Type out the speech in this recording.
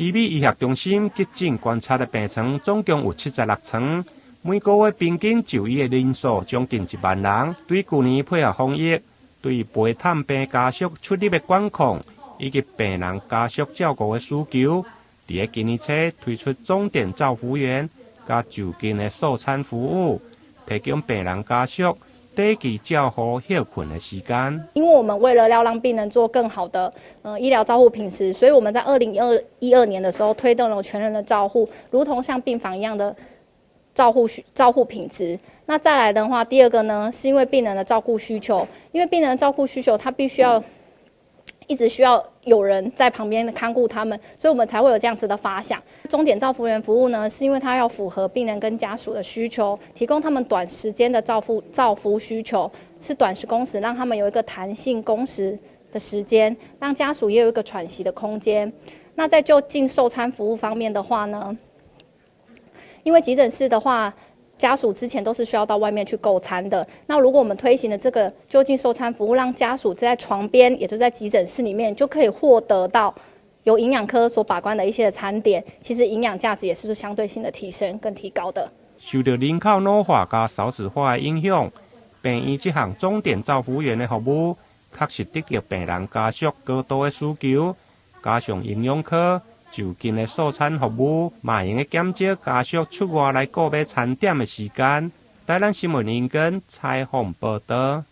基比医学中心急诊观察的病床总共有76床，每个月平均就医的人数将近1万人。对去年配合防疫，对陪探病家属出入的管控以及病人家属照顾的需求，伫今年初推出钟点照服员加就近的送餐服务，提供病人家属短期照护休困的时间。因为我们为了要让病人做更好的医疗照护品质，所以我们在2012年的时候推动了全人的照护，如同像病房一样的照护品质。那再来的话，第二个呢，是因为病人的照顾需求，因为病人的照顾需求，他必须要一直需要有人在旁边看顾他们，所以我们才会有这样子的发想。钟点照服员服务呢，是因为它要符合病人跟家属的需求，提供他们短时间的照服需求，是短时工时，让他们有一个弹性工时的时间，让家属也有一个喘息的空间。那在就近送餐服务方面的话呢，因为急诊室的话，家属之前都是需要到外面去购餐的。那如果我们推行的这个就近送餐服务，让家属在床边，也就是在急诊室里面，就可以获得到由营养科所把关的一些餐点，其实营养价值也是相对性的提升跟提高的。受到人口老化加少子化的影响，病院这项钟点照服员的服务，确实得到病人家属高度的需求，加上营养科就近的送餐服务，嘛用减少家属出外来购买餐点的时间。台南新闻引根采访报道。